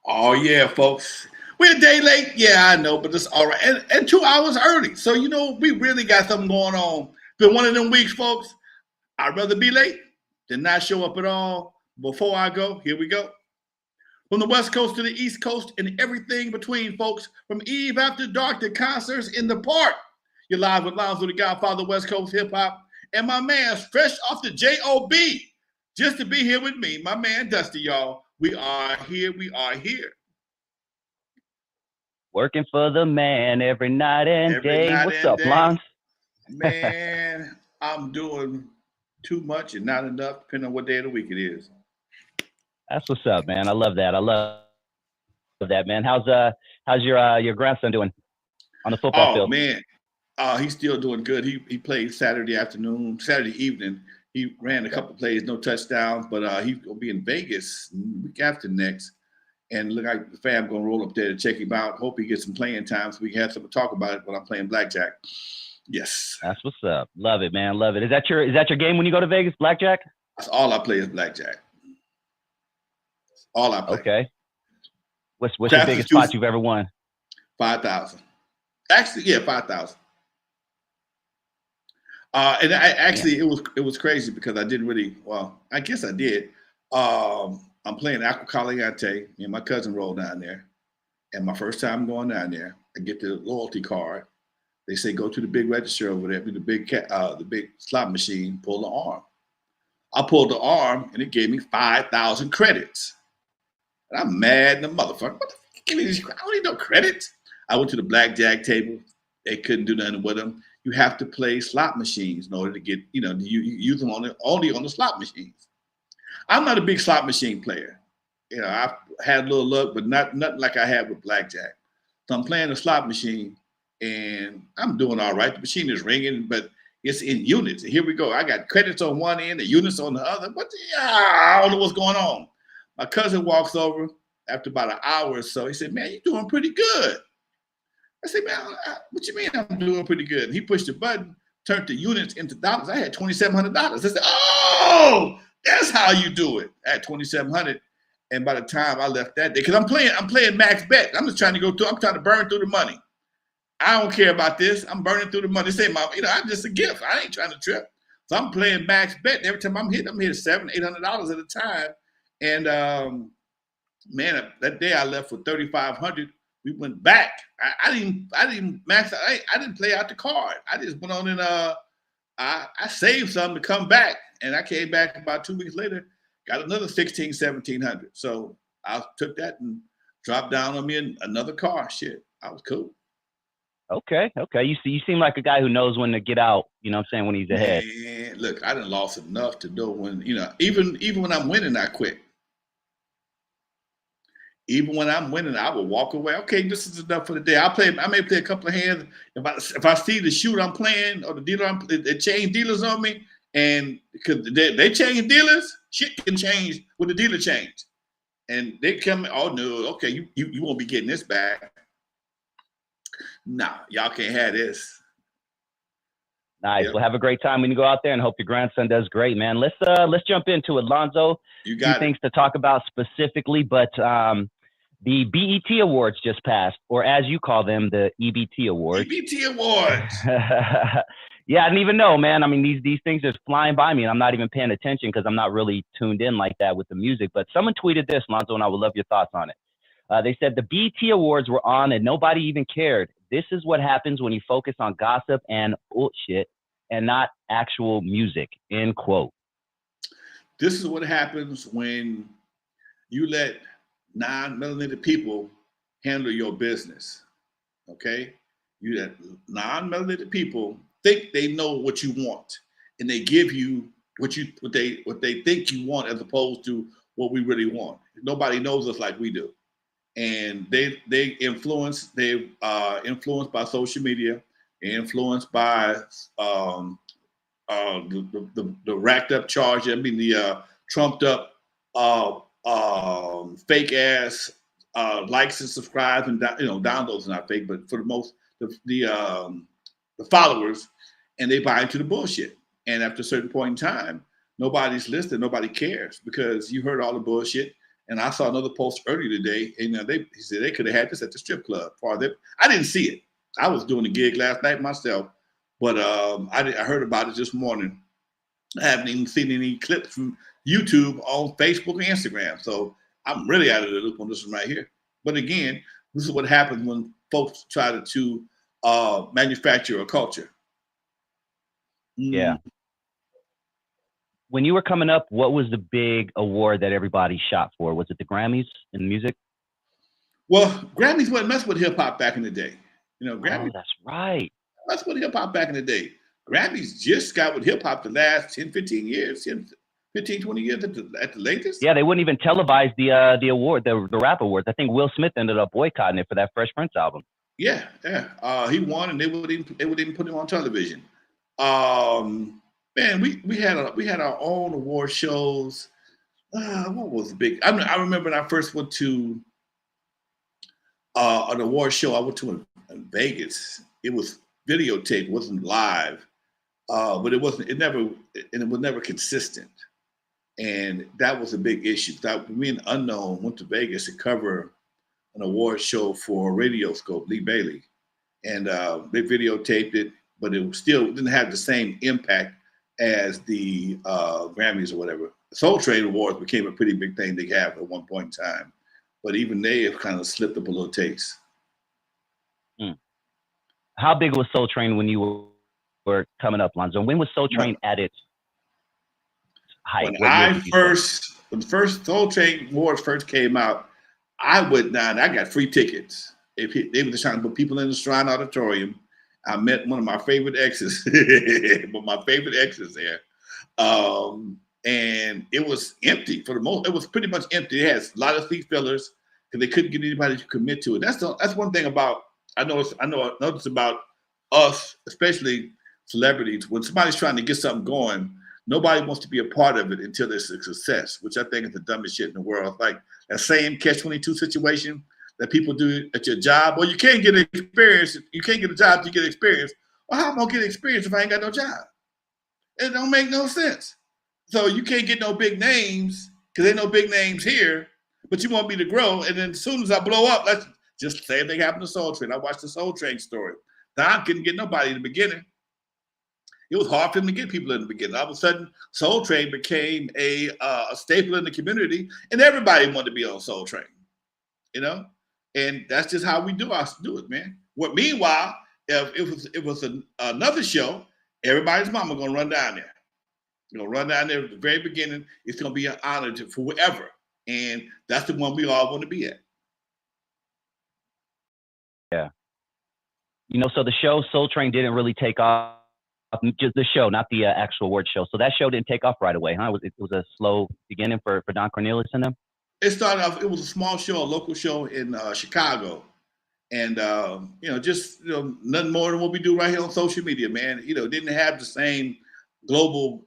Oh yeah, folks. We're a day late. Yeah, I know, but it's all right. And 2 hours early. So we really got something going on. Been one of them weeks, folks. I'd rather be late than not show up at all. Before I go, here we go. From the West Coast to the East Coast and everything between, folks. From Eve After Dark to concerts in the park. You're live with Lonzo, the Godfather, West Coast hip hop, and my man's fresh off the JOB, just to be here with me, my man Dusty, y'all. We are here. We are here. Working for the man every night and Every day. night What's and up, day. Lons? Man, I'm doing too much and not enough, depending on what day of the week it is. That's what's up, man. I love that. I love that, man. How's your grandson doing on the football field? Oh man, he's still doing good. He played Saturday afternoon, Saturday evening. He ran a couple plays, no touchdowns, but he's gonna be in Vegas week after next. And look like the fam gonna roll up there to check him out. Hope he gets some playing time so we can have something to talk about it when I'm playing blackjack. Yes. That's what's up. Love it, man. Love it. Is that your game when you go to Vegas, blackjack? That's all I play is blackjack. All I play. Okay. What's your Craft is biggest spot you've ever won? 5,000. Actually, yeah, 5,000. And Damn. it was crazy because I didn't really. Well, I guess I did. I'm playing Aqua Caliente, and my cousin rolled down there. And my first time going down there, I get the loyalty card. They say go to the big register over there, the big slot machine, pull the arm. I pulled the arm, and it gave me 5,000 credits. And I'm mad in the motherfucker. What the fuck? Give me these? I don't need no credits. I went to the blackjack table. They couldn't do nothing with them. You have to play slot machines in order to get, you use them only on the slot machines. I'm not a big slot machine player. I've had a little luck, but nothing like I had with blackjack. So I'm playing the slot machine, and I'm doing all right. The machine is ringing, but it's in units. And here we go. I got credits on one end, the units on the other. I don't know what's going on. My cousin walks over after about an hour or so. He said, "Man, you're doing pretty good." I said, "Man, what you mean I'm doing pretty good?" And he pushed the button, turned the units into dollars. I had $2,700. I said, "Oh, that's how you do it." I had 2,700, and by the time I left that day, because I'm playing max bet. I'm just trying to I'm trying to burn through the money. I don't care about this. I'm burning through the money. This ain't I'm just a gift. I ain't trying to trip. So I'm playing max bet. And every time I'm hitting $700-800 at a time. And man, that day I left for 3,500. We went back. I didn't max. I didn't play out the card. I just went on and I saved some to come back, and I came back about 2 weeks later, got another 1,700. So I took that and dropped down on me another car. Shit, I was cool. Okay. You seem like a guy who knows when to get out. You know what I'm saying, when he's ahead. Man, look, I done lost enough to know when even when I'm winning, I quit. Even when I'm winning, I will walk away. Okay, this is enough for the day. I may play a couple of hands. If I see the shooter I'm playing or the dealer they change dealers on me, and because they change dealers, shit can change with the dealer change. And they come, oh no, okay, you won't be getting this back. Nah, y'all can't have this. Nice. Yep. Well, have a great time when you go out there, and hope your grandson does great, man. Let's jump into it, Lonzo. You A got few things to talk about specifically, but the BET Awards just passed, or as you call them, the EBT Awards. EBT Awards. Yeah, I didn't even know, man. I mean, these things are flying by me, and I'm not even paying attention because I'm not really tuned in like that with the music. But someone tweeted this, Lonzo, and I would love your thoughts on it. They said the BET Awards were on and nobody even cared. This is what happens when you focus on gossip and bullshit and not actual music, end quote. This is what happens when you let non-melanated people handle your business. Okay? You let non-melanated people think they know what you want, and they give you what they think you want as opposed to what we really want. Nobody knows us like we do. And they influenced influenced by social media, influenced by the racked up charge. I mean the trumped up fake ass likes and subscribes and downloads are not fake, but for the most the followers, and they buy into the bullshit. And after a certain point in time, nobody's listening, nobody cares because you heard all the bullshit, And I saw another post earlier today, and he said they could have had this at the strip club. I didn't see it. I was doing a gig last night myself, but I heard about it this morning. I haven't even seen any clips from YouTube on Facebook and Instagram. So I'm really out of the loop on this one right here. But again, this is what happens when folks try to manufacture a culture. Yeah. When you were coming up, what was the big award that everybody shot for? Was it the Grammys in music? Well, Grammys wasn't messing with hip hop back in the day. You know, Grammys. Oh, that's right. That's what hip hop back in the day. Grammys just got with hip hop the last 10, 15 years, 15, 20 years at the latest. Yeah, they wouldn't even televise the award, the rap awards. I think Will Smith ended up boycotting it for that Fresh Prince album. Yeah. He won, and they would even put him on television. Man, we had our own award shows. What was big? I remember when I first went to an award show. I went to in Vegas. It was videotaped, it wasn't live, but it was never consistent, and that was a big issue. Me and Unknown went to Vegas to cover an award show for Radioscope, Lee Bailey, and they videotaped it, but it still didn't have the same impact as the Grammys or whatever. Soul Train Awards became a pretty big thing they have at one point in time, but even they have kind of slipped up a little taste. How big was Soul Train when you were coming up, Lonzo? When was Soul Train at its height? When the first Soul Train Awards first came out, I went down. I got free tickets. They were just trying to put people in the Shrine Auditorium. I met one of my favorite exes, but my favorite exes there. And it was empty for the most. It was pretty much empty. It has a lot of seat fillers because they couldn't get anybody to commit to it. That's one thing about I noticed about us, especially celebrities. When somebody's trying to get something going, nobody wants to be a part of it until it's a success, which I think is the dumbest shit in the world. Like that same catch-22 situation that people do at your job. Well, you can't get experience. You can't get a job to get experience. Well, how am I gonna get experience if I ain't got no job? It don't make no sense. So you can't get no big names because ain't no big names here, but you want me to grow. And then as soon as I blow up, let's just say thing happened to Soul Train. I watched the Soul Train story. Don couldn't get nobody in the beginning. It was hard for him to get people in the beginning. All of a sudden, Soul Train became a staple in the community, and everybody wanted to be on Soul Train, you know? And that's just how we do it, man. Meanwhile, if it was another show, everybody's mama gonna run down there. You're gonna run down there at the very beginning. It's gonna be an honor for whoever, and that's the one we all want to be at. Yeah. You know, so the show Soul Train didn't really take off. Just the show, not the actual award show. So that show didn't take off right away, huh? It was a slow beginning for Don Cornelius and them. It started off. It was a small show, a local show in Chicago, and just nothing more than what we do right here on social media, man. It didn't have the same global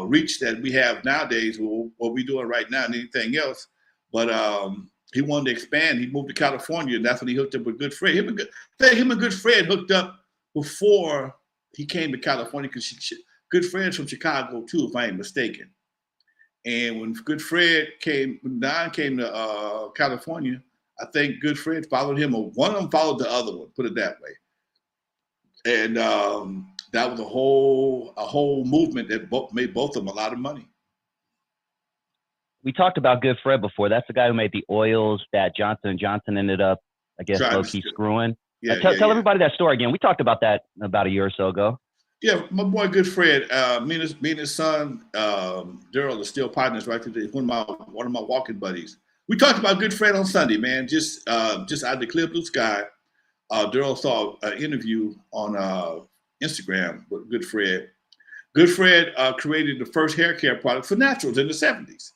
reach that we have nowadays. What we doing right now and anything else, but he wanted to expand. He moved to California, and that's when he hooked up with Good Fred. Him and Good Fred hooked up before he came to California because Good Fred's from Chicago too, if I ain't mistaken. And when Don came to California, I think Good Fred followed him, or one of them followed the other one, put it that way. And that was a whole movement that made both of them a lot of money. We talked about Good Fred before. That's the guy who made the oils that Johnson & Johnson ended up, I guess, low-key screwing. Tell everybody that story again. We talked about that about a year or so ago. Yeah, my boy Good Fred, me and his son, Daryl, are still partners right today. One of my walking buddies. We talked about Good Fred on Sunday, man. Just out of the clear blue sky. Daryl saw an interview on Instagram with Good Fred. Good Fred created the first hair care product for naturals in the 70s.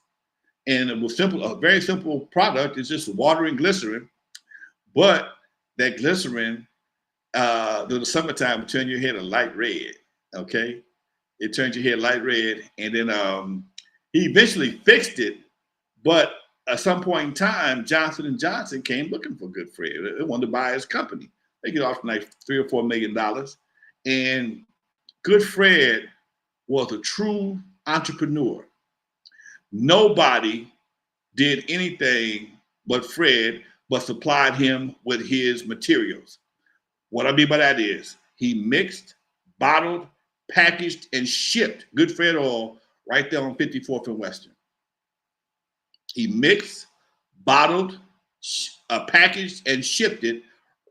And it was a very simple product. It's just water and glycerin. But that glycerin, during the summertime, would turn your hair a light red, okay? It turns your hair light red. And then he eventually fixed it. But at some point in time, Johnson & Johnson came looking for Good Fred. They wanted to buy his company. They get off like $3 or $4 million. And Good Fred was a true entrepreneur. Nobody did anything but Fred, but supplied him with his materials. What I mean by that is he mixed, bottled, packaged, and shipped good Fred oil right there on 54th and Western. He mixed, bottled, packaged, and shipped it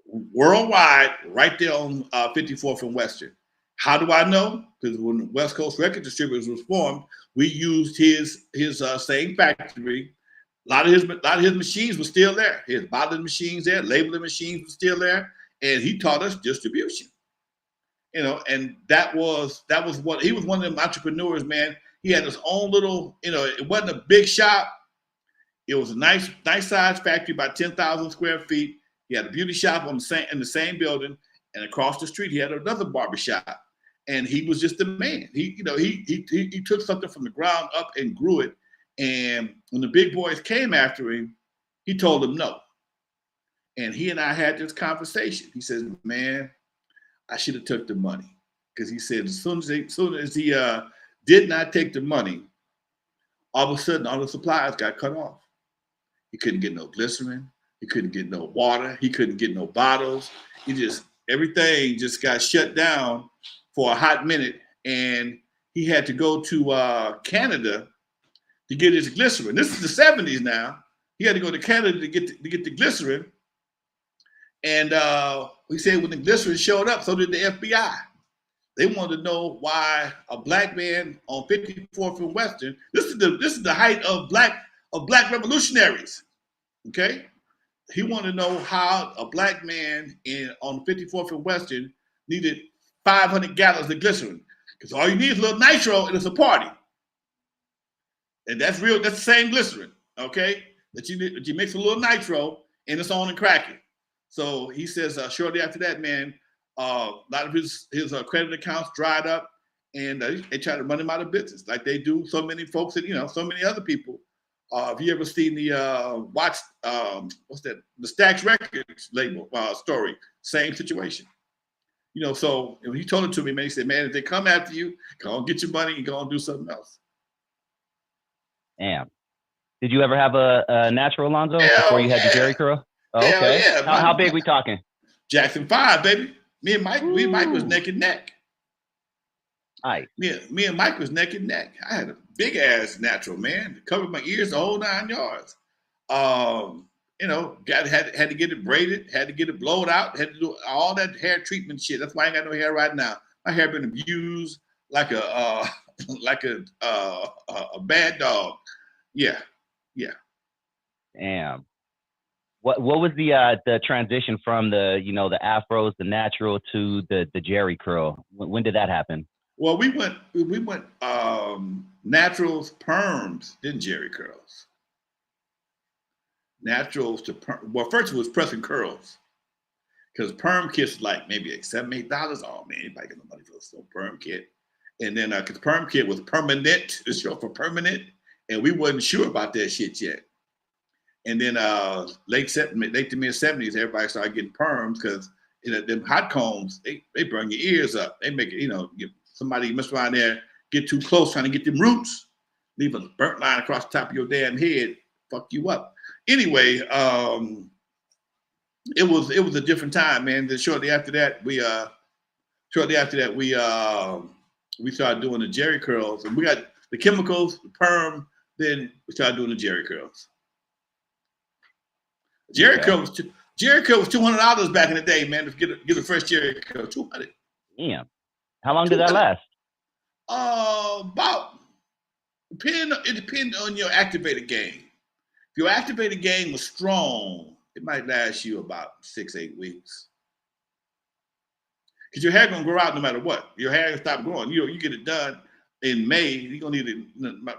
worldwide right there on 54th and Western. How do I know? Because when the West Coast Record Distributors was formed, we used his same factory. A lot of his machines were still there. His bottling machines there, labeling machines were still there, and he taught us distribution. And that was what he was one of them entrepreneurs, man. He had his own little, it wasn't a big shop. It was a nice size factory, about 10,000 square feet. He had a beauty shop in the same building, and across the street he had another barber shop. And he was just the man. He took something from the ground up and grew it. And when the big boys came after him, he told them no. And he and I had this conversation. He says, "Man, I should have took the money," because he said as soon as he did not take the money, all of a sudden all the supplies got cut off. He couldn't get no glycerin. He couldn't get no water. He couldn't get no bottles. Everything just got shut down for a hot minute, and he had to go to Canada to get his glycerin. This is the 70s now. He had to go to Canada to get the glycerin. And he said when the glycerin showed up, so did the FBI. They wanted to know why a black man on 54th and Western. This is the height of black revolutionaries. Okay, he wanted to know how a black man on 54th and Western needed 500 gallons of glycerin, because all you need is a little nitro and it's a party. And that's real. That's the same glycerin. Okay, that you mix a little nitro and it's on and cracking. So he says shortly after that, man, a lot of his credit accounts dried up, and they tried to run him out of business, like they do so many folks and so many other people. Have you ever seen the what's that? The Stax Records label story? Same situation. So he told it to me, man. He said, "Man, if they come after you, go and get your money and go and do something else." Damn. Did you ever have a natural, Lonzo, before you had your Jerry curl? Oh, okay. Yeah, how big we talking? Jackson 5, baby. Me and Mike was neck and neck. Nice. Me and Mike was neck and neck. I had a big ass natural, man, to cover my ears the whole 9 yards. Had to get it braided, had to get it blowed out, had to do all that hair treatment shit. That's why I ain't got no hair right now. My hair been abused like a bad dog. Yeah. Damn. What was the transition from the afros, the natural, to the Jerry curl? When did that happen? Well, we went naturals, perms, then Jerry curls. Naturals to perm. Well, first it was pressing curls, because perm kits like maybe $7-8. Oh man, anybody get no money for a perm kit? And then because perm kit was permanent, it's short for permanent, and we wasn't sure about that shit yet. And then late to mid 70s, everybody started getting perms, because them hot combs, they burn your ears up. They make it, somebody mess around there, get too close trying to get them roots, leave a burnt line across the top of your damn head, fuck you up. Anyway, it was a different time, man. Then shortly after that, we started doing the Jerry curls, and we got the chemicals, the perm. Then we started doing the Jerry curls. Jerry curl was $200 back in the day, man. To get a fresh Jerry curl, $200. Damn. How long did that last? It depends on your activated game. If your activated game was strong, it might last you about 6-8 weeks. Because your hair gonna grow out no matter what. Your hair gonna stop growing. You get it done in May. You're gonna need it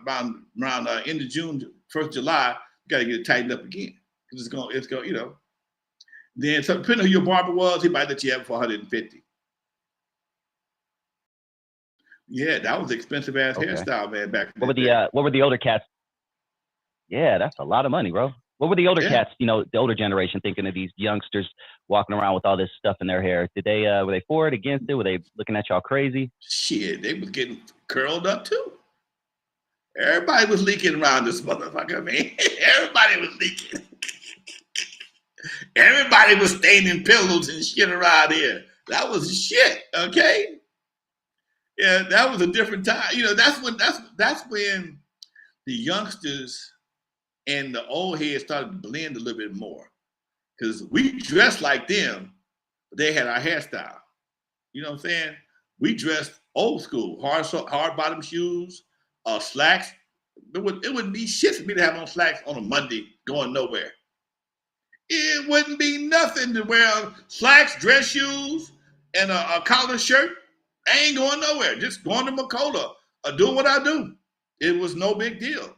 around end of June, 1st July. You gotta get it tightened up again. It's going. Then depending on who your barber was, he might let you have it for $150. Yeah, that was expensive ass hairstyle, man. Back what were the older cats? Yeah, that's a lot of money, bro. What were the older cats? The older generation thinking of these youngsters walking around with all this stuff in their hair. Did they were they for it, against it? Were they looking at y'all crazy? Shit, they was getting curled up too. Everybody was leaking around this motherfucker, man. Everybody was leaking. Everybody was staining pillows and shit around here. That was shit, okay? Yeah, that was a different time. You know, that's when the youngsters and the old heads started to blend a little bit more. Because we dressed like them, but they had our hairstyle. You know what I'm saying? We dressed old school, hard bottom shoes, slacks. It wouldn't be shit for me to have on slacks on a Monday going nowhere. It wouldn't be nothing to wear slacks, dress shoes, and a collar shirt. I ain't going nowhere. Just going to Macola, doing what I do. It was no big deal.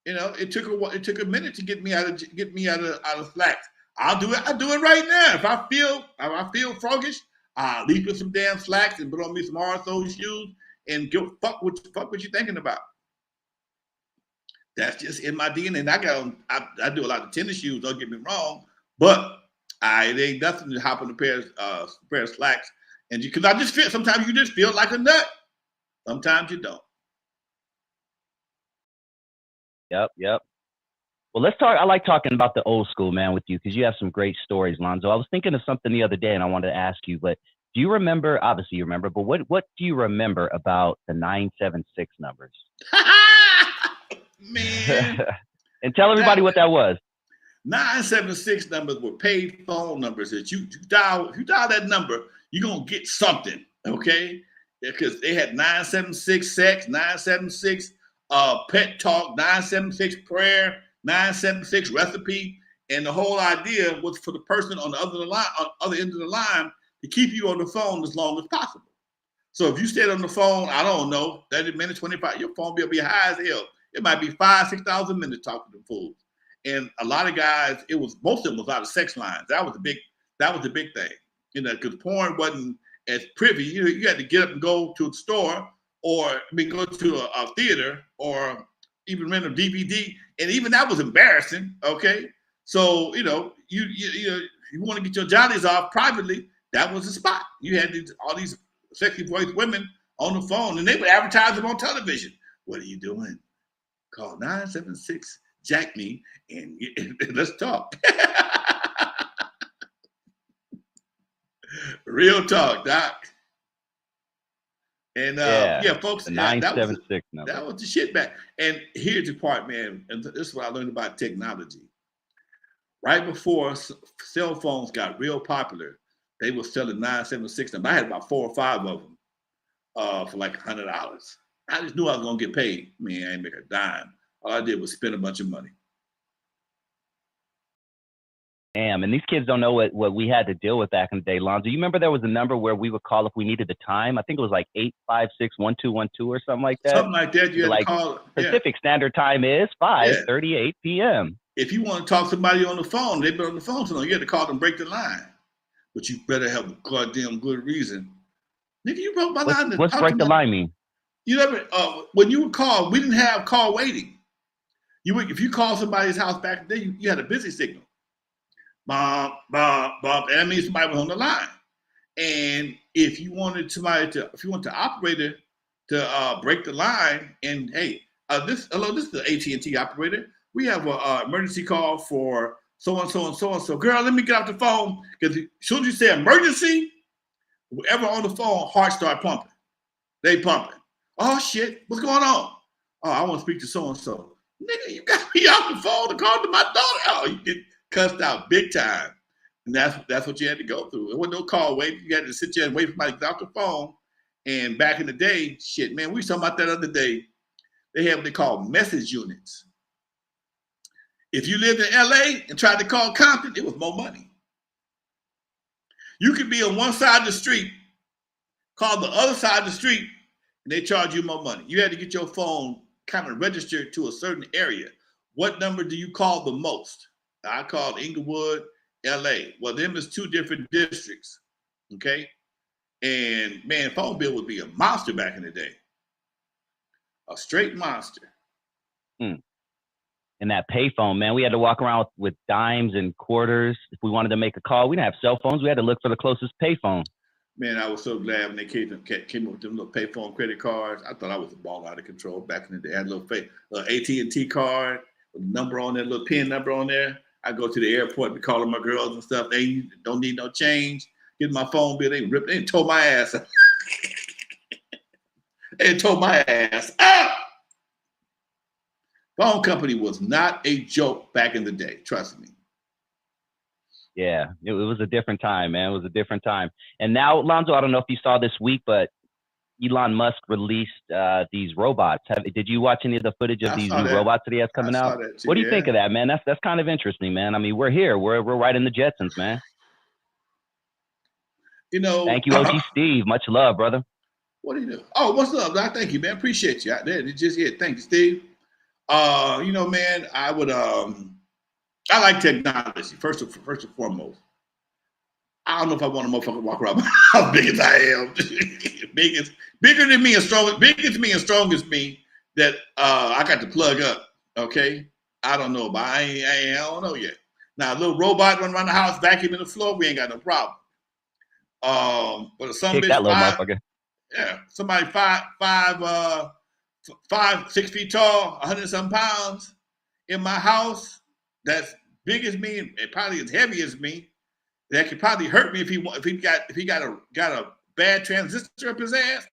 You know, it took a minute to get me out of slacks. I'll do it. I do it right now. If I feel froggish, I'll leave with some damn slacks and put on me some RSO shoes and go fuck what you thinking about. That's just in my DNA. And I do a lot of tennis shoes. Don't get me wrong, but it ain't nothing to hop on a pair of slacks and because I just feel sometimes you just feel like a nut. Sometimes you don't. Yep, yep. Well, let's talk. I like talking about the old school, man, with you because you have some great stories, Lonzo. I was thinking of something the other day, and I wanted to ask you. But do you remember? Obviously, you remember. But what do you remember about the 976 numbers? Man, And tell everybody that what that was. 976 numbers were paid phone numbers that you dial. If you dial that number, you're gonna get something, okay? Because they had 976 sex, 976 pet talk, 976 prayer, 976 recipe, and the whole idea was for the person on the other end of the line to keep you on the phone as long as possible. So if you stayed on the phone, I don't know, 30 minutes, 25, your phone bill will be high as hell. It might be 5,000, 6,000 minutes talking to fools. And a lot of guys, most of them was out of sex lines. That was the big thing. You know, because porn wasn't as privy. You had to get up and go to a store go to a theater or even rent a DVD. And even that was embarrassing. Okay. So, you want to get your jollies off privately, that was the spot. You had all these sexy voiced women on the phone and they would advertise them on television. What are you doing? Call 976 Jack me and let's talk. Real talk, Doc. And Yeah, folks, the yeah, 976 number. that was the shit back. And here's the part, man, and this is what I learned about technology. Right before cell phones got real popular, they were selling 976 numbers. I had about 4 or 5 of them for like $100. I just knew I was gonna get paid. Man, I ain't make a dime. All I did was spend a bunch of money. Damn, and these kids don't know what we had to deal with back in the day, Lonzo. You remember there was a number where we would call if we needed the time? I think it was like 856-1212 or something like that. Something like that. You had to call. Pacific Standard Time is 5:38 p.m. If you want to talk to somebody on the phone, they've been on the phone so long, you had to call them, break the line. But you better have a goddamn good reason. Nigga, you broke my line. What's break the line mean? You never, when you would call, we didn't have call waiting. If you call somebody's house back in the day, you had a busy signal. Bump, bump, bump. And that means somebody was on the line. And if you wanted the operator to break the line, and hey, this is the AT&T operator. We have an emergency call for so and so and so and so. Girl, let me get off the phone because as soon as you say emergency, whoever on the phone, heart start pumping. They pumping. Oh shit, what's going on? Oh, I want to speak to so and so. Nigga, you got me off the phone to call to my daughter. Oh, you get cussed out big time. And that's what you had to go through. There was no call wait. You had to sit there and wait for somebody to get off the phone. And back in the day, shit, man, we were talking about that other day. They have what they call message units. If you lived in LA and tried to call Compton, it was more money. You could be on one side of the street, call the other side of the street, and they charge you more money. You had to get your phone kind of registered to a certain area. What number do you call the most? I called Inglewood, LA. Well, them is 2 different districts. Okay. And man, phone bill would be a monster back in the day. A straight monster. And that payphone, man, we had to walk around with dimes and quarters. If we wanted to make a call, we didn't have cell phones. We had to look for the closest payphone. Man, I was so glad when they came up with them little payphone credit cards. I thought I was a ball out of control back in the day. I had a little fake AT&T card with a number on there, little pin number on there. I go to the airport and be calling my girls and stuff. They don't need no change. Get my phone bill. They tore my ass. They tore my ass out. Phone company was not a joke back in the day. Trust me. Yeah, it was a different time, man. It was a different time. And now, Lonzo, I don't know if you saw this week, but Elon Musk released these robots. Did you watch any of the footage of I these saw new that. robots that he has I coming saw out? that too. What do you think Yeah. of that, man? That's kind of interesting, man. I mean, we're here. We're right in the Jetsons, man. You know, Thank you, OG Steve. Much love, brother. what do you do? Oh, what's up, Doc? Thank you, man. Appreciate you out there. It just hit. Thank you, Steve. You know, man, I would I like technology first and foremost. I don't know if I want a motherfucker walk around how big as I am. Bigger than me and strong, bigger than me and strong as me that I got to plug up. Okay. I don't know, but I don't know yet. Now a little robot run around the house, vacuuming the floor, we ain't got no problem. But some Kick bitch that little motherfucker. yeah, somebody 6 feet tall, 100-some pounds in my house that's big as me and probably as heavy as me that could probably hurt me if he got a bad transistor up his ass.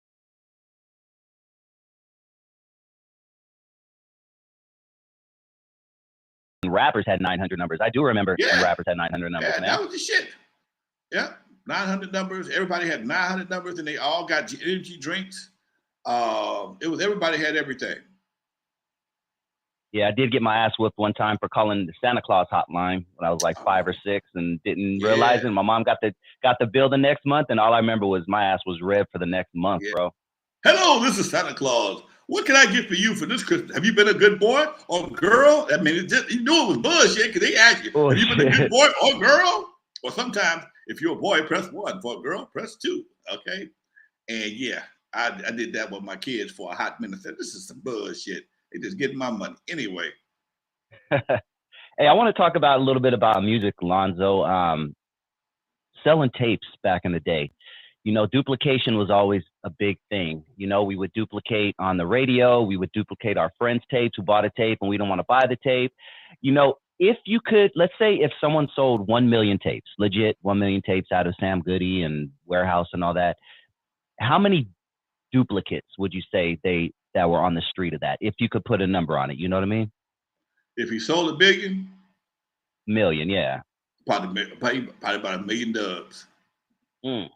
Rappers had 900 numbers. I do remember when Yeah, rappers had 900 numbers, yeah, man. that was the shit. Yeah, 900 numbers. Everybody had 900 numbers, and they all got energy drinks. It was everybody had everything. Yeah, I did get my ass whipped one time for calling the Santa Claus hotline when I was like 5 or 6 and didn't realize Yeah, it. My mom got the bill the next month, and all I remember was my ass was red for the next month, yeah. bro. Hello, this is Santa Claus. What can I get for you for this Christmas? Have you been a good boy or girl? I mean, you knew it was bullshit because they asked you, Oh have you been a good shit. boy or girl? Or sometimes, if you're a boy, press 1. For a girl, press 2. Okay. And yeah, I did that with my kids for a hot minute. I said, this is some bullshit. They just getting my money. Anyway. Hey, I want to talk about a little bit about music, Lonzo. Selling tapes back in the day. You know, duplication was always a big thing. You know, we would duplicate on the radio, we would duplicate our friends' tapes who bought a tape and we don't want to buy the tape. You know, if you could, let's say if someone sold 1 million tapes, legit 1 million tapes out of Sam Goody and Warehouse and all that, how many duplicates would you say that were on the street of that? If you could put a number on it, you know what I mean? If he sold a billion, Million, yeah. probably about a million dubs. Mm, damn.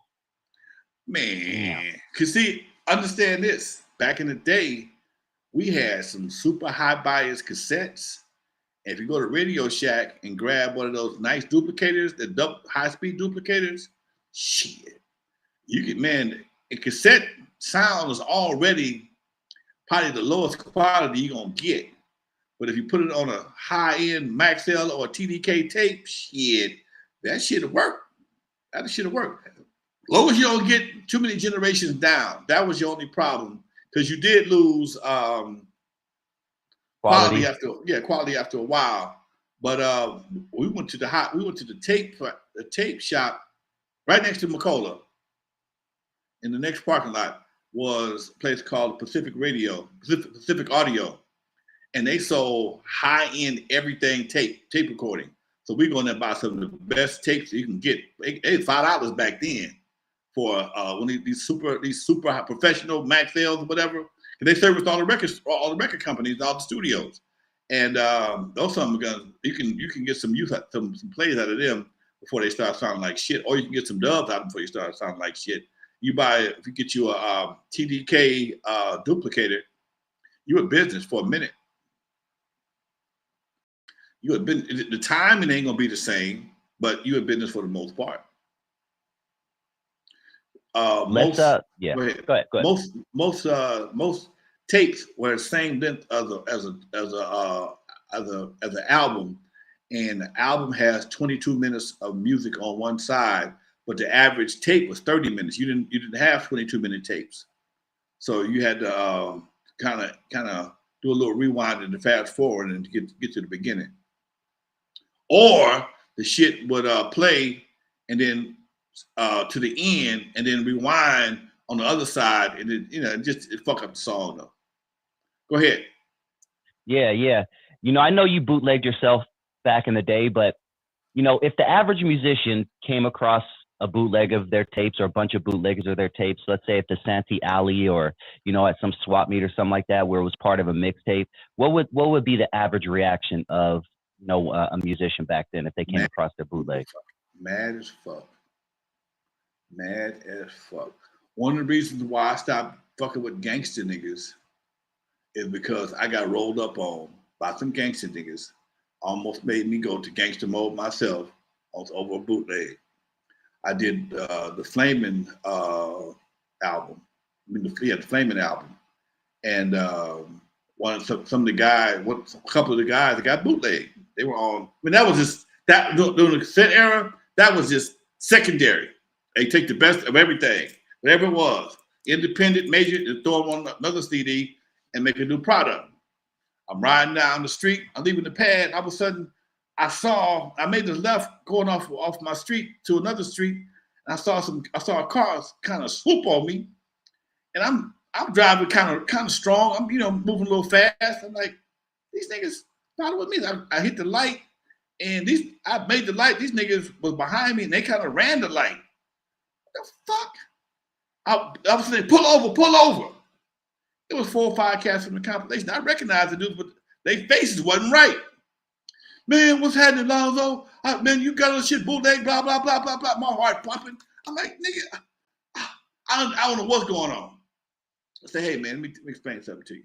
Man, cause see, understand this. Back in the day, we had some super high bias cassettes. And if you go to Radio Shack and grab one of those nice duplicators, the high speed duplicators, shit, you can man. A cassette sound is already probably the lowest quality you're gonna get. But if you put it on a high end Maxell or TDK tape, shit, that shit'll work. That shit'll work. Long as you don't get too many generations down, that was your only problem because you did lose quality Quality. after a while. But we went to the tape shop right next to McCullough. In the next parking lot was a place called Pacific Audio, and they sold high end everything tape recording. So we going to buy some of the best tapes you can get. It $5 back then for one of these super high professional Maxells or whatever. And they serviced all the record companies, all the studios. And those some guns you can get some some plays out of them before they start sounding like shit, or you can get some dubs out before you start sounding like shit. If you get you a TDK duplicator, you in business for a minute. You have been the timing ain't gonna be the same, but you in business for the most part. Let's Most yeah. Go ahead. Go ahead. Most tapes were the same length as an album, and the album has 22 minutes of music on one side, but the average tape was 30 minutes. You didn't have 22-minute tapes, so you had to kind of do a little rewind and fast forward and get to the beginning, or the shit would play, and then to the end and then rewind on the other side, and then it fuck up the song though. Go ahead. Yeah, yeah. I know you bootlegged yourself back in the day, but if the average musician came across a bootleg of their tapes or a bunch of bootleggers of their tapes, let's say at the Santee Alley or at some swap meet or something like that, where it was part of a mixtape, what would be the average reaction of a musician back then if they came across their bootleg? Mad as fuck. Mad as fuck. One of the reasons why I stopped fucking with gangster niggas is because I got rolled up on by some gangster niggas. Almost made me go to gangster mode myself over a bootleg. I did the Flamin' album. The Flamin' album, and some of the guys, a couple of the guys that got bootleg, they were on. That was just that during the cassette era. That was just secondary. They take the best of everything, whatever it was, independent, major, and throw it on another CD and make a new product. I'm riding down the street. I'm leaving the pad. All of a sudden, I made the left going off my street to another street, and I saw a car kind of swoop on me, and I'm driving kind of strong. I'm moving a little fast. I'm like, these niggas following me. I hit the light, and I made the light. These niggas was behind me, and they kind of ran the light. What the fuck? I was saying, pull over. It was 4 or 5 cats from the compilation. I recognized the dudes, but their faces wasn't right. Man, what's happening, Lonzo? Man, you got all this shit bootleg, blah, blah, blah, blah, blah. My heart pumping. I'm like, nigga, I don't know what's going on. I say, hey, man, let me explain something to you.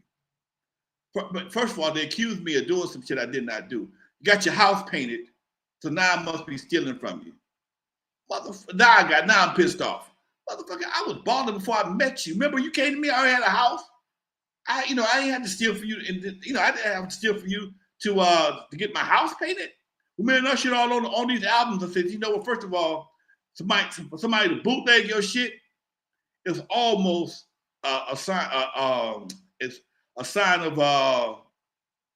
But first of all, they accused me of doing some shit I did not do. You got your house painted, so now I must be stealing from you. Now I'm pissed off. Motherfucker, I was balling before I met you. Remember, you came to me, I already had a house. I didn't have to steal for you, and I didn't have to steal for you to get my house painted. We made that shit all on these albums. I said, well, first of all, somebody to bootleg your shit is almost a sign. It's a sign of not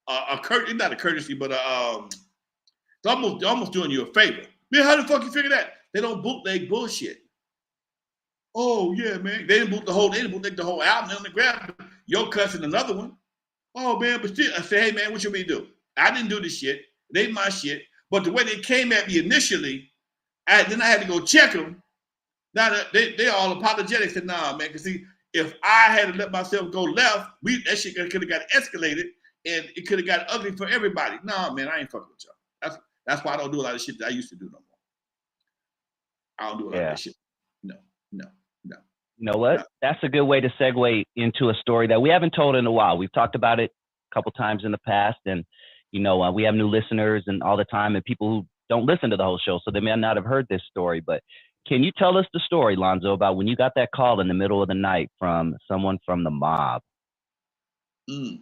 a courtesy, but it's almost doing you a favor. Man, how the fuck you figure that? They don't bootleg bullshit. Oh yeah, man. They didn't bootleg the whole album. They only grabbed your cuss and another one. Oh man, but still, I said, hey man, what you want me to do? I didn't do this shit. It ain't my shit. But the way they came at me initially, then I had to go check them. Now they all apologetic. Said, nah, man, because see, if I had to let myself go left, that shit could have got escalated and it could have got ugly for everybody. Nah, man, I ain't fucking with y'all. That's why I don't do a lot of shit that I used to do no more. I don't do a lot of that shit. No. You know what? That's a good way to segue into a story that we haven't told in a while. We've talked about it a couple times in the past, and we have new listeners and all the time, and people who don't listen to the whole show, so they may not have heard this story. But can you tell us the story, Lonzo, about when you got that call in the middle of the night from someone from the mob? I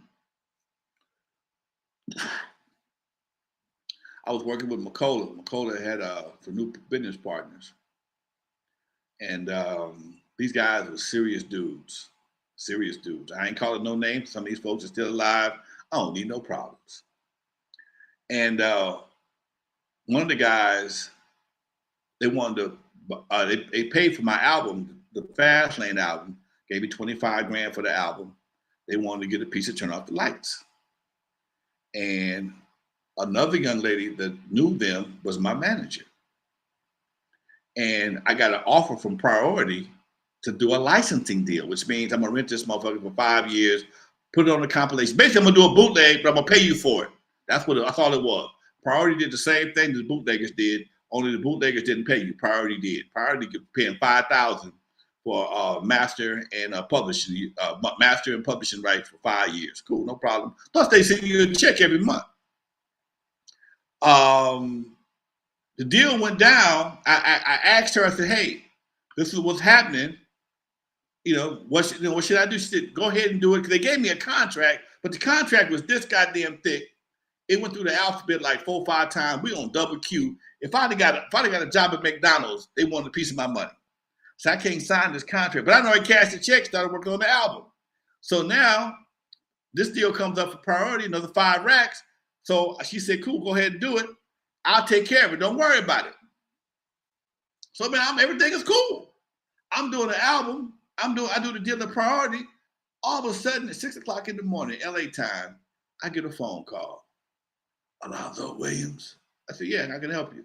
was working with McCullough. McCullough had some new business partners, and these guys were serious dudes. I ain't calling no names. Some of these folks are still alive. I don't need no problems. And one of the guys, they wanted to, they paid for my album, the Fast Lane album, gave me $25,000 for the album. They wanted to get a piece of Turn Off the Lights. And another young lady that knew them was my manager. And I got an offer from Priority to do a licensing deal, which means I'm gonna rent this motherfucker for 5 years, put it on a compilation. Basically, I'm gonna do a bootleg, but I'm gonna pay you for it. That's all it was. Priority did the same thing the bootleggers did, only the bootleggers didn't pay you. Priority did. Priority paying $5,000 for master and publishing rights for 5 years. Cool, no problem. Plus, they send you a check every month. The deal went down. I asked her. I said, "Hey, this is what's happening. What should I do?" She said, "Go ahead and do it." Because they gave me a contract, but the contract was this goddamn thick. It went through the alphabet like 4 or 5 times. We on double Q. If I'd have got a job at McDonald's, they wanted a piece of my money. So I can't sign this contract. But I know I cashed the check, started working on the album. So now this deal comes up for Priority, another 5 racks. So she said, "Cool, go ahead and do it. I'll take care of it. Don't worry about it." So man, everything is cool. I'm doing an album. I do the deal of Priority. All of a sudden, at 6 o'clock in the morning, LA time, I get a phone call. Lonzo Williams. I said, yeah, I can help you.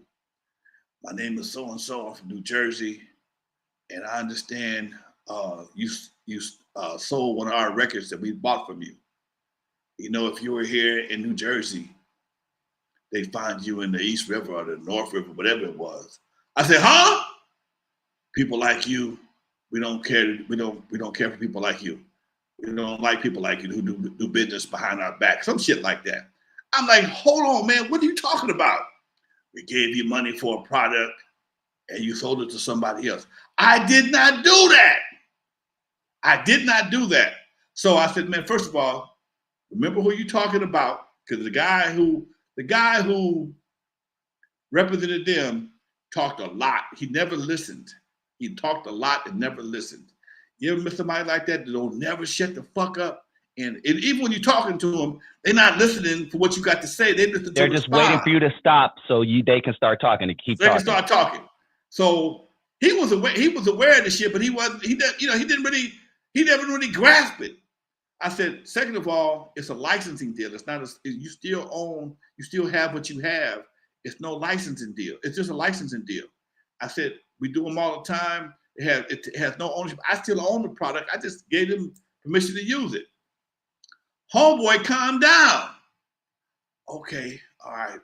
My name is so and so. I'm from New Jersey, and I understand you sold one of our records that we bought from you. You know, if you were here in New Jersey, they'd find you in the East River or the North River, whatever it was. I said, huh? People like you, we don't care. We don't care for people like you. We don't like people like you who do business behind our back. Some shit like that. I'm like, hold on, man. What are you talking about? We gave you money for a product and you sold it to somebody else. I did not do that. I did not do that. So I said, man, first of all, remember who you're talking about, because the guy who represented them talked a lot. He never listened. He talked a lot and never listened. You ever meet somebody like that don't never shut the fuck up? And even when you're talking to them, they're not listening for what you got to say. They're just waiting for you to stop so they can start talking and keep talking. They can start talking. So he was aware of the shit, but he never really grasped it. I said, second of all, it's a licensing deal. It's not you still have what you have. It's no licensing deal. It's just a licensing deal. I said, we do them all the time. It has no ownership. I still own the product. I just gave them permission to use it. Homeboy, calm down. Okay, all right.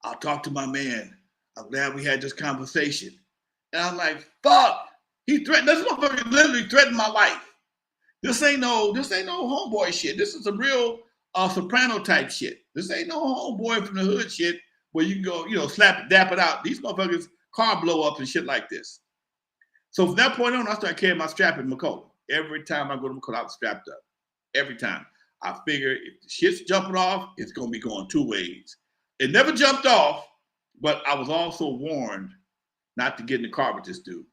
I'll talk to my man. I'm glad we had this conversation. And I'm like, fuck. He threatened. This motherfucker literally threatened my life. This ain't no homeboy shit. This is some real soprano type shit. This ain't no homeboy from the hood shit where you can go, dap it out. These motherfuckers car blow up and shit like this. So from that point on, I started carrying my strap in Macola. Every time I go to Macola, I'm strapped up. Every time. I figure if the shit's jumping off, it's gonna be going two ways. It never jumped off, but I was also warned not to get in the car with this dude,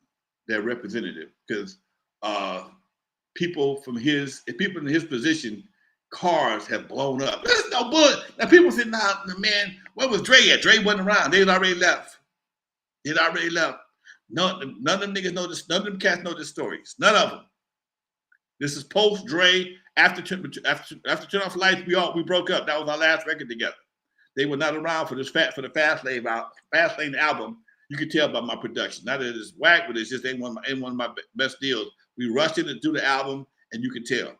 their representative, because people in his position, cars have blown up. There's no bullet. Now people say, nah, man, where was Dre at? Dre wasn't around. They had already left. None of them niggas know this. None of them cats know this stories. None of them. This is post Dre. After Turn Off Lights, we broke up. That was our last record together. They were not around for the Fast Lane album. You can tell by my production. Not that it's whack, but it's just ain't one of my best deals. We rushed in to do the album, and you can tell.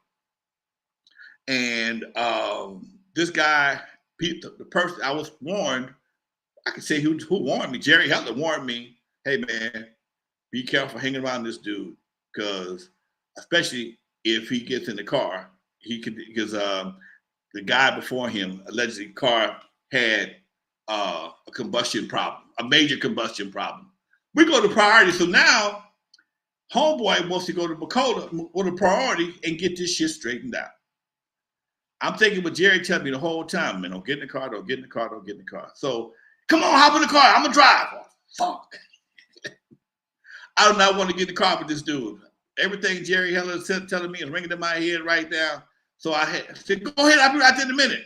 And this guy, the person I was warned, I can say who warned me. Jerry Heller warned me, hey man, be careful hanging around this dude, because especially if he gets in the car, because the guy before him, allegedly car had a combustion problem, a major combustion problem. We go to Priority, so now homeboy wants to go to Macola or the Priority and get this shit straightened out. I'm thinking what Jerry told me the whole time, man, don't get in the car, don't get in the car, don't get in the car. So come on, hop in the car, I'm gonna drive. Oh, fuck. I do not want to get in the car with this dude. Everything Jerry Heller is telling me is ringing in my head right now. So I said, go ahead, I'll be right there in a minute.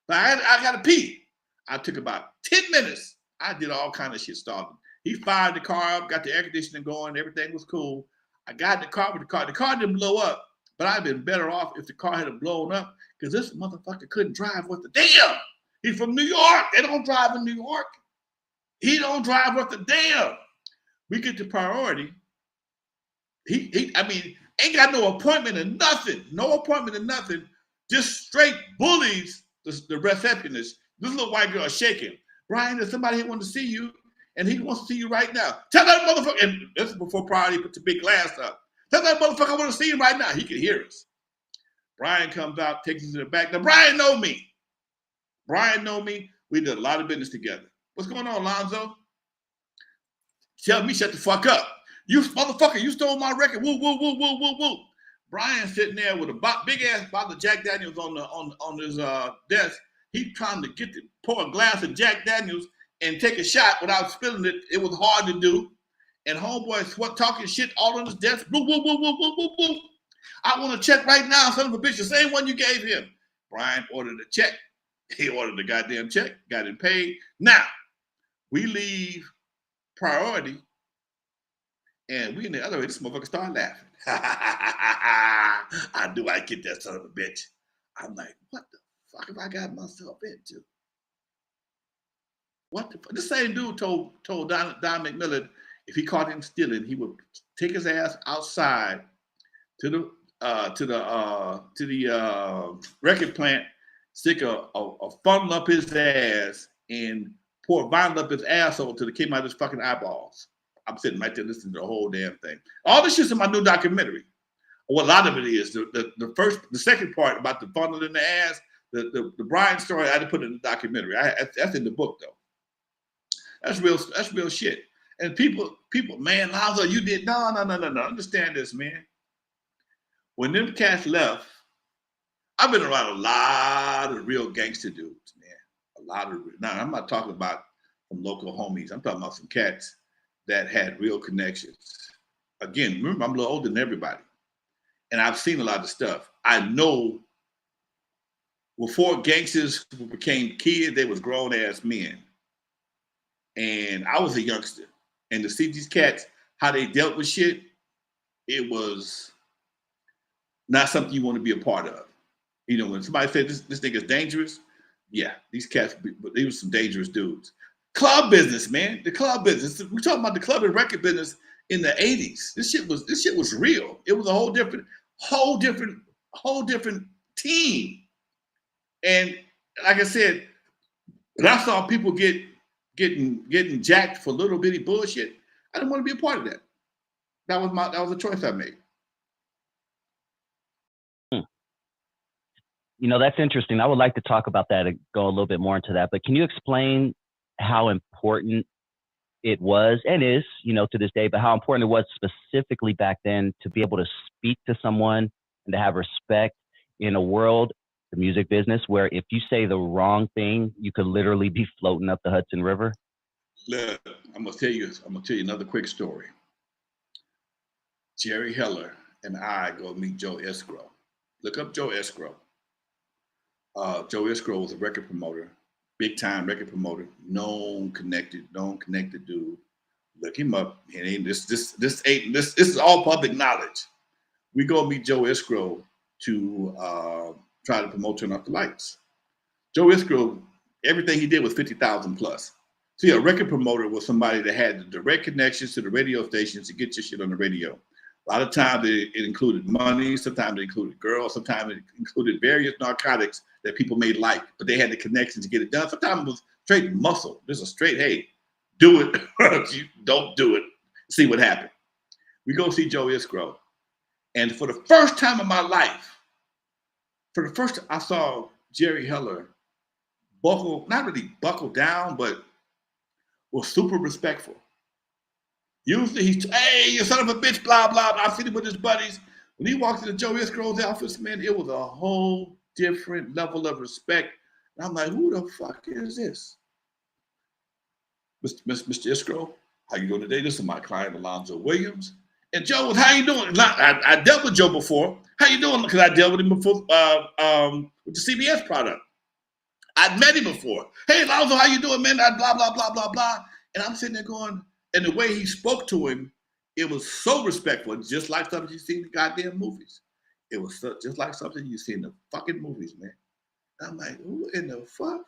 But I got to pee. I took about 10 minutes. I did all kind of shit starting. He fired the car up, got the air conditioning going. Everything was cool. I got in the car with the car. The car didn't blow up, but I'd been better off if the car had blown up, because this motherfucker couldn't drive worth a damn. He's from New York. They don't drive in New York. He don't drive worth a damn. We get to Priority. He ain't got no appointment or nothing. No appointment or nothing. Just straight bullies the receptionist. This little white girl is shaking. Brian, there's somebody here wants to see you, and he wants to see you right now. Tell that motherfucker, and this is before Priority put the big glass up. Tell that motherfucker I want to see him right now. He can hear us. Brian comes out, takes us to the back. Now, Brian know me. We did a lot of business together. What's going on, Lonzo? Tell me shut the fuck up. You motherfucker, you stole my record. Woo, woo, woo, woo, woo, woo. Brian sitting there with a big ass bottle of Jack Daniels on his desk. He's trying to pour a glass of Jack Daniels and take a shot without spilling it. It was hard to do. And homeboy talking shit all on his desk. Woo, woo, woo, woo, woo, woo, woo. I want to check right now, son of a bitch, the same one you gave him. Brian ordered a check. He ordered the goddamn check, got it paid. Now, we leave Priority And we in the elevator, this motherfucker started laughing. I knew I'd get that son of a bitch. I'm like, what the fuck have I got myself into? What the fuck? The same dude told Don McMillan if he caught him stealing, he would take his ass outside to the record plant, stick a funnel up his ass, and pour vinyl up his asshole till it came out of his fucking eyeballs. I'm sitting right there listening to the whole damn thing. All this shit's in my new documentary. Well, a lot of it is the second part about the funnel in the ass, the Brian story. I had to put it in the documentary. That's in the book though. That's real shit. And people, man, Lonzo, you did no. Understand this, man. When them cats left, I've been around a lot of real gangster dudes, man. A lot of now. I'm not talking about some local homies. I'm talking about some cats that had real connections. Again, remember, I'm a little older than everybody. And I've seen a lot of stuff. I know before gangsters became kids, they was grown ass men. And I was a youngster. And to see these cats, how they dealt with shit, it was not something you want to be a part of. You know, when somebody said this nigga's dangerous, yeah, these cats, they were some dangerous dudes. Club business, man. The club business. We're talking about the club and record business in the 80s. This shit was real. It was a whole different team. And like I said, when I saw people getting jacked for little bitty bullshit, I didn't want to be a part of that. That was a choice I made. You know, that's interesting. I would like to talk about that and go a little bit more into that. But can you explain how important it was and is, you know, to this day, but how important it was specifically back then to be able to speak to someone and to have respect in a world, the music business, where if you say the wrong thing, you could literally be floating up the Hudson River? Look, I'm gonna tell you another quick story. Jerry Heller and I go meet Joe Escrow. Look up Joe Escrow. Joe Escrow was a record promoter, big time record promoter, known connected dude. Look him up. This is all public knowledge. We go meet Joe Escrow to try to promote Turn Off the Lights. Joe Escrow, everything he did was 50,000 plus. See, a record promoter was somebody that had the direct connections to the radio stations to get your shit on the radio. A lot of times it included money, sometimes it included girls, sometimes it included various narcotics that people may like, but they had the connections to get it done. Sometimes it was straight muscle. There's a straight, hey, do it, you don't do it, see what happened. We go see Joe Escrow. And for the first time in my life, I saw Jerry Heller not really buckle down, but was super respectful. Usually he's, hey, you son of a bitch, blah, blah, blah. I see him with his buddies. When he walked into Joe Escrow's office, man, it was a whole different level of respect. And I'm like, who the fuck is this? Mr. Escrow, how you doing today? This is my client, Lonzo Williams. And Joe was, how you doing? I dealt with Joe before. How you doing? Because I dealt with him before with the CBS product. I'd met him before. Hey, Lonzo, how you doing, man? Blah, blah, blah, blah, blah. And I'm sitting there going, and the way he spoke to him, it was so respectful, just like something you see in the goddamn movies. It was just like something you see in the fucking movies, man. And I'm like, who in the fuck?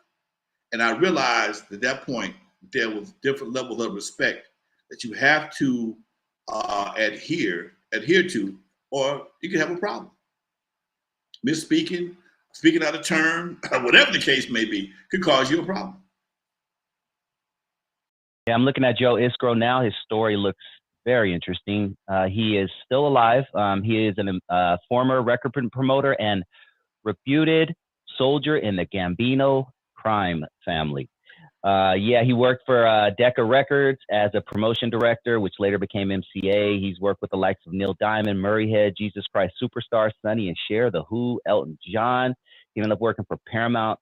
And I realized at that point, there was different levels of respect that you have to adhere to, or you can have a problem. Misspeaking, speaking out of turn, whatever the case may be, could cause you a problem. Yeah, I'm looking at Joe Escrow now. His story looks very interesting. He is still alive. He is a former record promoter and reputed soldier in the Gambino crime family. He worked for Decca Records as a promotion director, which later became MCA. He's worked with the likes of Neil Diamond, Murray Head, Jesus Christ Superstar, Sonny and Cher, The Who, Elton John. He ended up working for Paramount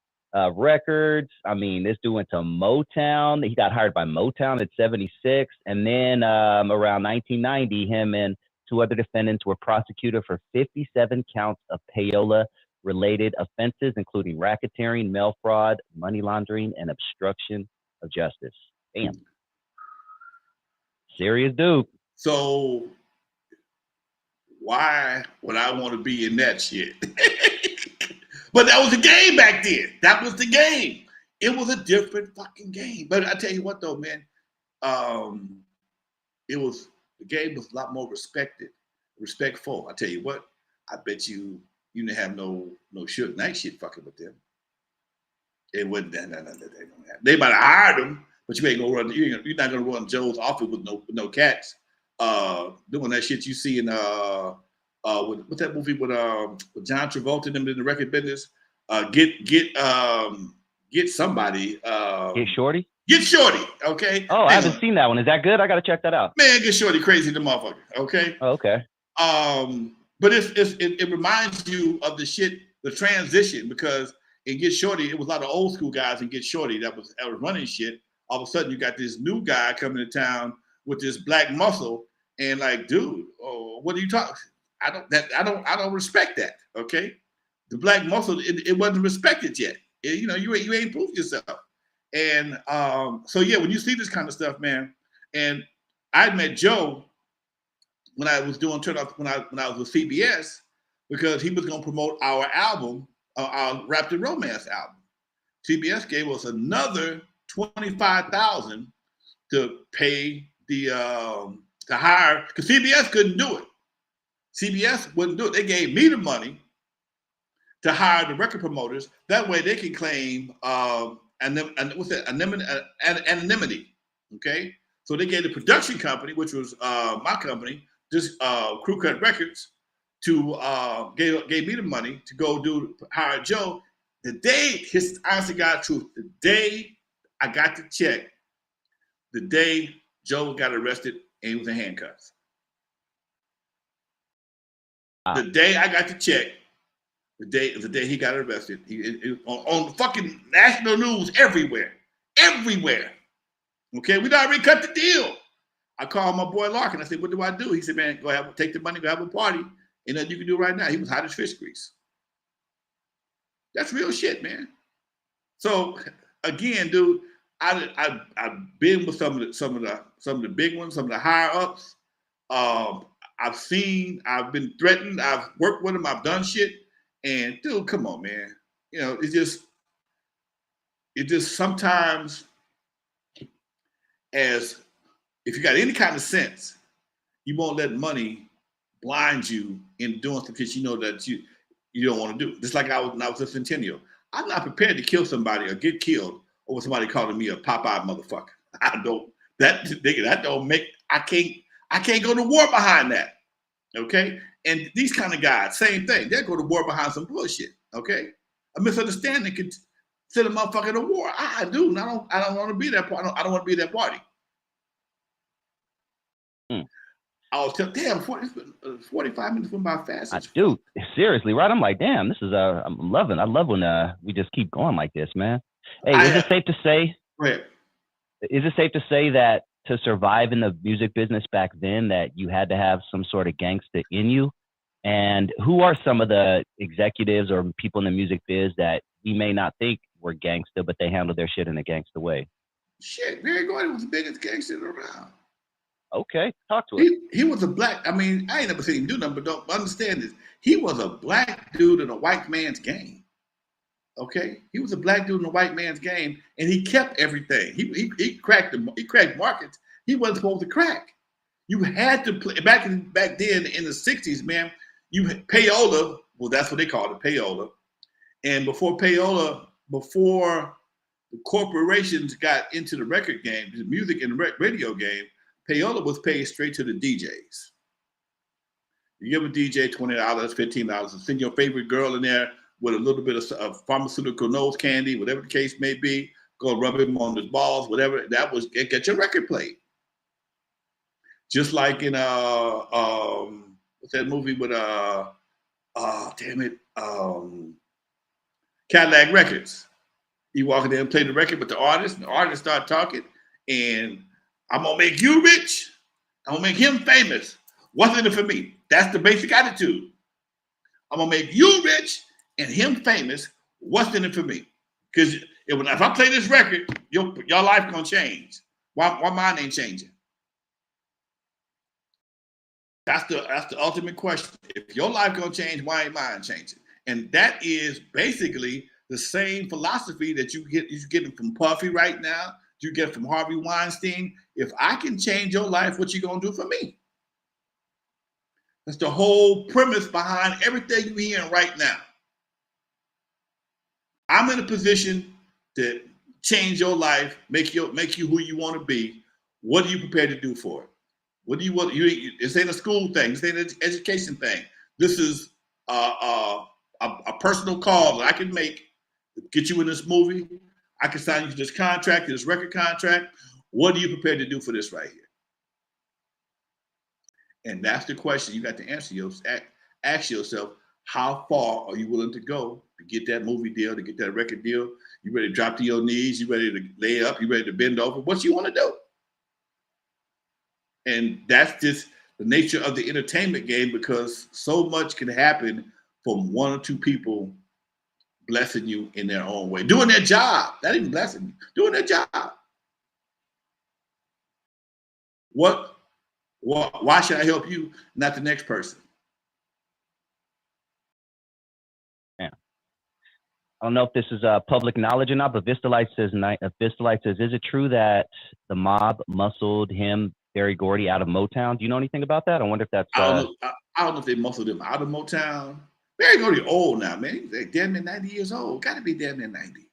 Records. I mean, this dude went to Motown. He got hired by Motown at 76. And then around 1990, him and two other defendants were prosecuted for 57 counts of payola-related offenses, including racketeering, mail fraud, money laundering, and obstruction of justice. Damn. Serious dude. So why would I want to be in that shit? But that was the game back then. That was the game. It was a different fucking game. But I tell you what though, man, it was the game was a lot more respectful. I tell you what, I bet you didn't have no Suge Knight shit fucking with them. It wouldn't. They might have hired him, but you ain't gonna run. You're not gonna run Joe's office with no cats. Doing that shit you see in what's that movie with John Travolta and them in the record business? Get somebody. Get Shorty. Get Shorty. Okay. Oh, I haven't seen that one. Is that good? I gotta check that out. Man, Get Shorty crazy the motherfucker. Okay. Oh, okay. But it reminds you of the shit, the transition, because in Get Shorty, it was a lot of old school guys in Get Shorty that was running shit. All of a sudden, you got this new guy coming to town with this black muscle, and like, dude, what are you talking? I don't respect that. Okay, the black muscle, it wasn't respected yet. You ain't proved yourself, and so yeah, when you see this kind of stuff, man, and I met Joe when I was doing when I was with CBS because he was going to promote our album, our Raptor Romance album. CBS gave us another $25,000 to pay to hire, because CBS couldn't do it. CBS wouldn't do it. They gave me the money to hire the record promoters. That way they can claim anonymity. Okay, so they gave the production company, which was my company, this Crew Cut Records, to gave me the money to go hire Joe. The day, his honest to God truth, the day I got the check, the day Joe got arrested and he was in handcuffs. Wow. The day I got the check, the day he got arrested, on fucking national news everywhere. Okay, we'd already cut the deal. I called my boy Larkin. I said, "What do I do?" He said, "Man, take the money, go have a party, and then you can do it right now." He was hot as fish grease. That's real shit, man. So again, dude, I've been with some of the big ones, some of the higher ups. I've been threatened. I've worked with them. I've done shit. And dude, come on, man. It just sometimes, as if you got any kind of sense, you won't let money blind you in doing some shit you know that you don't want to do. Just like when I was a Centennial. I'm not prepared to kill somebody or get killed over somebody calling me a pop-eyed motherfucker. I can't go to war behind that. Okay? And these kind of guys, same thing. They'll go to war behind some bullshit. Okay? A misunderstanding could send a motherfucker to war. I do. And I don't want to be that part. I don't want to be that party. I was telling, damn, 45 minutes went by fast. Dude, seriously, right? I'm like, damn, this is I'm loving. I love when we just keep going like this, man. Hey, is it safe to say? Right. Is it safe to say that to survive in the music business back then, that you had to have some sort of gangster in you? And who are some of the executives or people in the music biz that we may not think were gangster, but they handle their shit in a gangster way? Shit, Barry Gordy was the biggest gangster around. Okay, talk to us. He was a black, I ain't never seen him do nothing, but don't understand this. He was a black dude in a white man's game. Okay? He was a black dude in a white man's game, and he kept everything. He cracked markets he wasn't supposed to crack. You had to play back then in the 60s, man. You had payola, well, that's what they called it, payola. And before payola, before the corporations got into the record game, the music and the radio game, payola was paid straight to the DJs. You give a DJ $20, $15, and send your favorite girl in there with a little bit of pharmaceutical nose candy, whatever the case may be. Go rub him on his balls, whatever. That was get your record played. Just like in what's that movie with Cadillac Records. You walk in there and play the record with the artist, and the artist start talking, and I'm gonna make you rich. I'm gonna make him famous. What's in it for me? That's the basic attitude. I'm gonna make you rich and him famous. What's in it for me? Because if I play this record, your life gonna change. Why mine ain't changing? That's the ultimate question. If your life gonna change, why ain't mine changing? And that is basically the same philosophy that you getting from Puffy right now. You get from Harvey Weinstein. If I can change your life, what you gonna do for me? That's the whole premise behind everything you're hearing right now. I'm in a position to change your life, make you who you want to be. What are you prepared to do for it? What do you want? This ain't a school thing. This ain't an education thing. This is a personal call that I can make to get you in this movie. I can sign you to this contract, this record contract. What are you prepared to do for this right here? And that's the question you got to answer yourself. Ask yourself, how far are you willing to go to get that movie deal, to get that record deal? You ready to drop to your knees? You ready to lay up? You ready to bend over? What you want to do? And that's just the nature of the entertainment game, because so much can happen from one or two people blessing you in their own way, doing their job. Not even blessing you, doing their job. Why should I help you, not the next person? Yeah. I don't know if this is public knowledge or not, but Vistalite says, is it true that the mob muscled him, Barry Gordy, out of Motown? Do you know anything about that? I wonder if that's... I don't know if they muscled him out of Motown. Barry Gordy old now, man. He's like damn near 90 years old. Got to be damn near 90.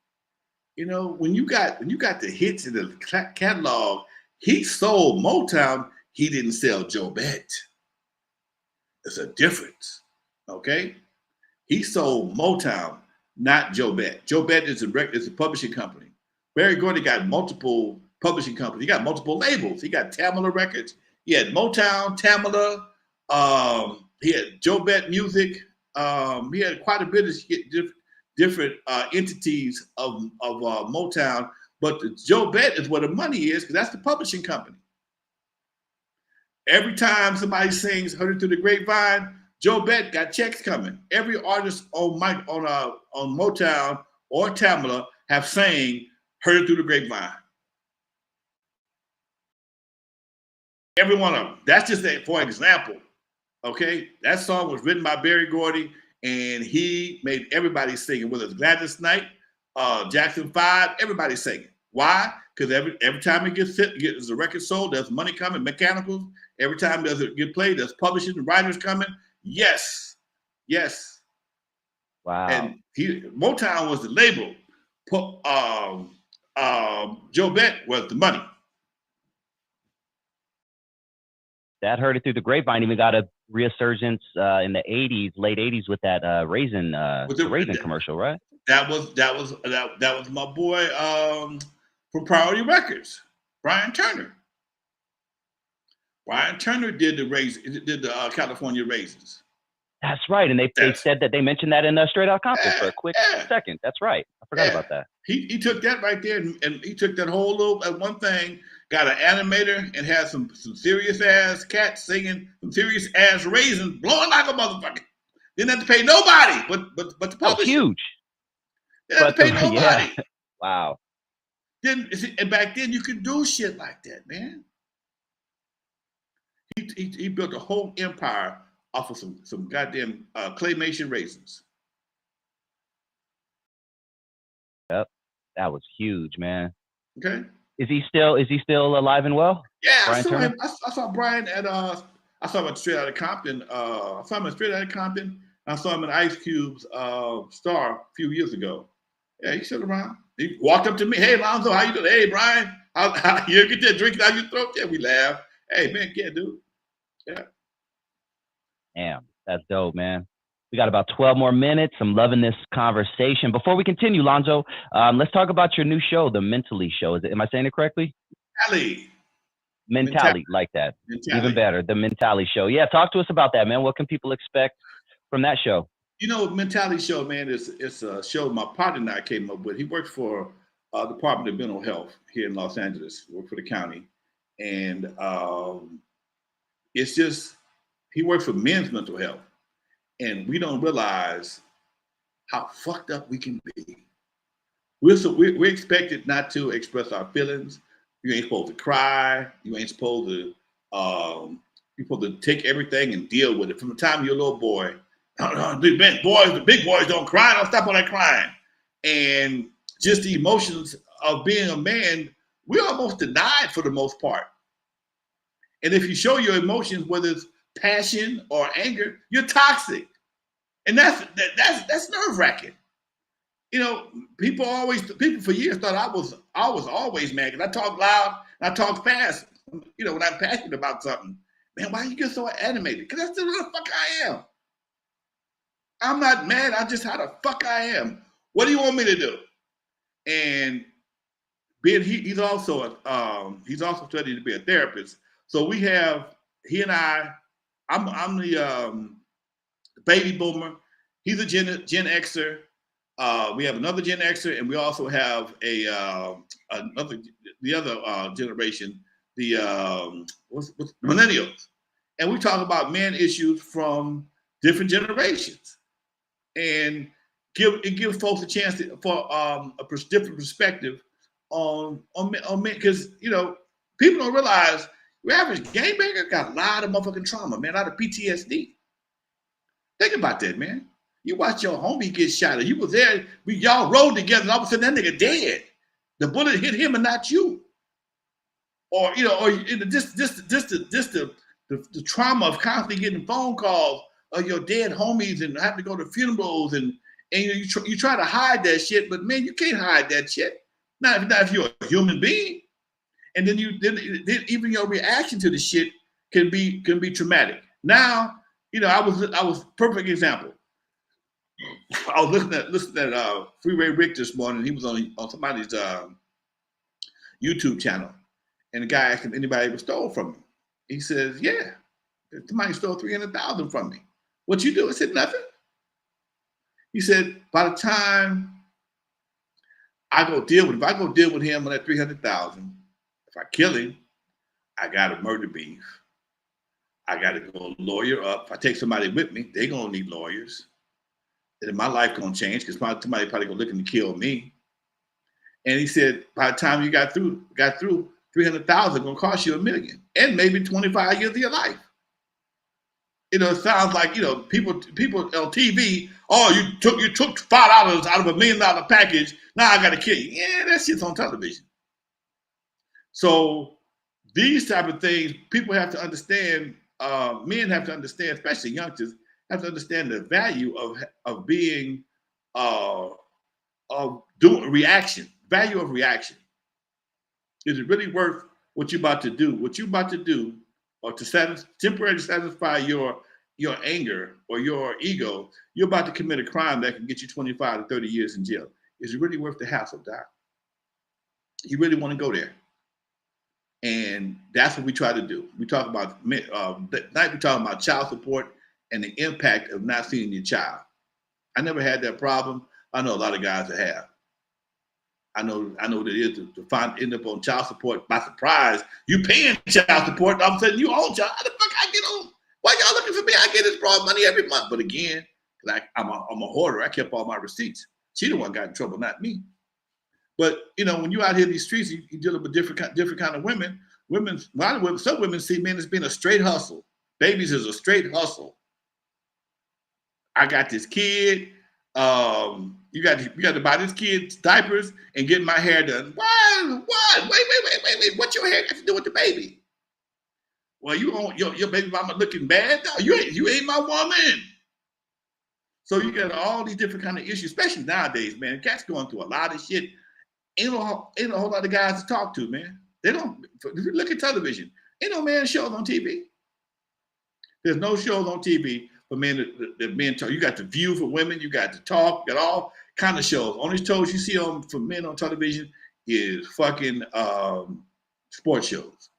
You know, when you got the hits in the catalog, he sold Motown. He didn't sell Joe Bet. It's a difference, okay? He sold Motown, not Joe Bet. Joe Bet is a publishing company. Barry Gordy got multiple publishing companies. He got multiple labels. He got Tamala Records. He had Motown, Tamala. He had Joe Bet Music. He had quite a bit of different entities of Motown. But the Joe Bet is where the money is, because that's the publishing company. Every time somebody sings "Heard It Through the Grapevine," Joe Bet got checks coming. Every artist on Motown or Tamala have sang "Heard It Through the Grapevine." Every one of them. That's just for example. Okay, that song was written by Barry Gordy, and he made everybody sing it. Whether it's Gladys Knight, Jackson 5, everybody singing. Why? Because every time it gets a record sold, there's money coming, mechanicals. Every time there's a get played, there's publishing and writers coming. Yes. Wow. And Motown was the label. Joe Bet was the money. That Heard It Through the Grapevine even got a resurgence in the 80s, late 80s with that raisin commercial, right? That was my boy from Priority Records, Brian Turner. Brian Turner did the California raisins. That's right, and they said that they mentioned that in Straight Out Compton for a quick second. That's right, I forgot about that. He took that right there, and he took that whole little one thing, got an animator, and had some serious ass cats singing some serious ass raisins, blowing like a motherfucker. Didn't have to pay nobody, but the publisher. Huge. Didn't have to pay nobody. Yeah. Wow. And back then you could do shit like that, man. He built a whole empire off of some goddamn claymation raisins. Yep, that was huge, man. Okay. Is he still alive and well? Yeah, Brian I saw Turner? him. I saw Brian at I saw him at Straight Outta Compton. I saw him at Straight Outta Compton. I saw him at Ice Cube's Star a few years ago. Yeah, he's still around. He walked up to me. Hey, Lonzo, how you doing? Hey, Brian, how you get that drink down your throat? Yeah, we laugh. Hey, man, yeah, dude. Yeah. Damn, that's dope, man. We got about 12 more minutes. I'm loving this conversation. Before we continue, Lonzo, let's talk about your new show, The Mentally Show. Am I saying it correctly? Mentality, like that. Mentality. Even better, The Mentality Show. Yeah, talk to us about that, man. What can people expect from that show? You know, Mentality Show, man, it's a show my partner and I came up with. He works for Department of Mental Health here in Los Angeles, worked for the county. And it's just, he works for men's mental health. And we don't realize how fucked up we can be. We're expected not to express our feelings. You ain't supposed to cry. You ain't supposed to You're supposed to take everything and deal with it. From the time you're a little boy, the big boys don't cry. Don't stop all that crying. And just the emotions of being a man, we're almost denied for the most part. And if you show your emotions, whether it's passion or anger, you're toxic. And that's nerve-wracking. You know, people for years thought I was always mad because I talk loud and I talk fast. You know, when I'm passionate about something. Man, why you get so animated? Because that's the real fuck I am. I'm not mad. I'm just how the fuck I am. What do you want me to do? And he's also studying to be a therapist. So he and I'm the baby boomer. He's a Gen Xer. We have another Gen Xer, and we also have the other generation, the millennials. And we talk about men issues from different generations, and give folks a chance for a different perspective on men, because you know people don't realize your average gangbanger got a lot of motherfucking trauma, man, a lot of PTSD. Think about that, man. You watch your homie get shot, or you was there, y'all rode together, and all of a sudden that nigga dead. The bullet hit him and not you. Or you know, or just the trauma of constantly getting phone calls of your dead homies and having to go to funerals, and you try to hide that shit, but man, you can't hide that shit. Not if you're a human being. And then even your reaction to the shit can be traumatic. Now, you know, I was perfect example. I was listening at Freeway Rick this morning. He was on somebody's YouTube channel, and the guy asked him anybody ever stole from him. He says, "Yeah, somebody stole $300,000 from me. What you do?" I said, "Nothing." He said, "By the time if I go deal with him on that $300,000, if I kill him, I got a murder beef. I got to go lawyer up. If I take somebody with me, they're gonna need lawyers. And my life gonna change because somebody probably gonna looking to kill me." And he said, by the time you got through, 300,000 gonna cost you $1 million and maybe 25 years of your life. You know, it sounds like, you know, people on TV, oh, you took $5 out of $1 million package. Now I got to kill you. Yeah, that shit's on television. So these type of things, people have to understand. Men have to understand, especially youngsters, have to understand the value of being doing reaction. Value of reaction. Is it really worth what you're about to do? What you're about to do, or to temporarily satisfy your anger or your ego, you're about to commit a crime that can get you 25 to 30 years in jail. Is it really worth the hassle, Doc? You really want to go there? And that's what we try to do. We talk about tonight. We talk about child support and the impact of not seeing your child. I never had that problem. I know a lot of guys that have. I know what it is to end up on child support by surprise. You paying child support, all of a sudden you own child. How the fuck I get on? Why y'all looking for me? I get this broad money every month. But again, like I'm a hoarder. I kept all my receipts. She the one got in trouble, not me. But you know, when you out here in these streets, you dealing with different kind of women. Some women see men as being a straight hustle. Babies is a straight hustle. I got this kid. You got to buy this kid diapers and get my hair done. What? Wait. What your hair got to do with the baby? Well, you on your baby mama looking bad? No, you ain't my woman. So you got all these different kind of issues, especially nowadays, man. Cats going through a lot of shit. Ain't a whole lot of guys to talk to, man. They don't. If you look at television, ain't no man shows on TV. There's no shows on TV for men that men talk. You got The View for women. You got The Talk. You got all kind of shows. Only shows you see for men on television is fucking sports shows.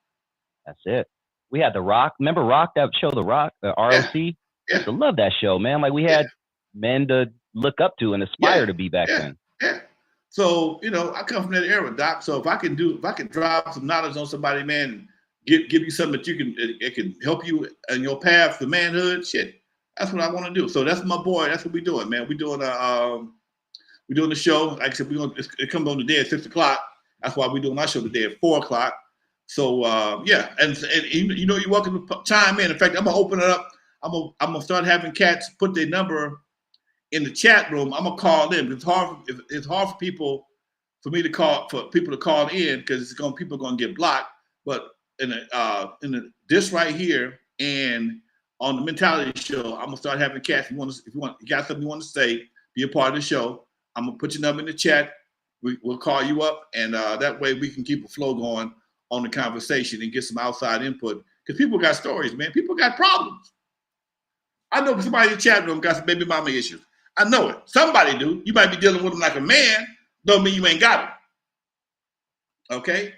That's it. We had The Rock. Remember Rock? That show, The Rock, the ROC. Yeah. I used to love that show, man. Like we had men to look up to and aspire to be back then. Yeah. So you know, I come from that era, Doc. So if I can drop some knowledge on somebody, man, give you something that it can help you in your path to manhood, shit. That's what I want to do. So that's my boy. That's what we're doing, man. We're doing the show. Like I said, it comes on today at 6 o'clock. That's why we're doing our show today at 4 o'clock. So yeah, and you know you're welcome to chime in. In fact, I'm gonna open it up. I'm gonna start having cats put their number in the chat room. I'm gonna call them. It's hard for people for me to call for people to call in because people are gonna get blocked. But this right here and on the Mentality Show, I'm gonna start having cats. If you got something you want to say, be a part of the show. I'm gonna put your number in the chat. We'll call you up, and that way we can keep a flow going on the conversation and get some outside input. Because people got stories, man. People got problems. I know somebody in the chat room got some baby mama issues. I know it. Somebody do. You might be dealing with them like a man. Don't mean you ain't got them. Okay?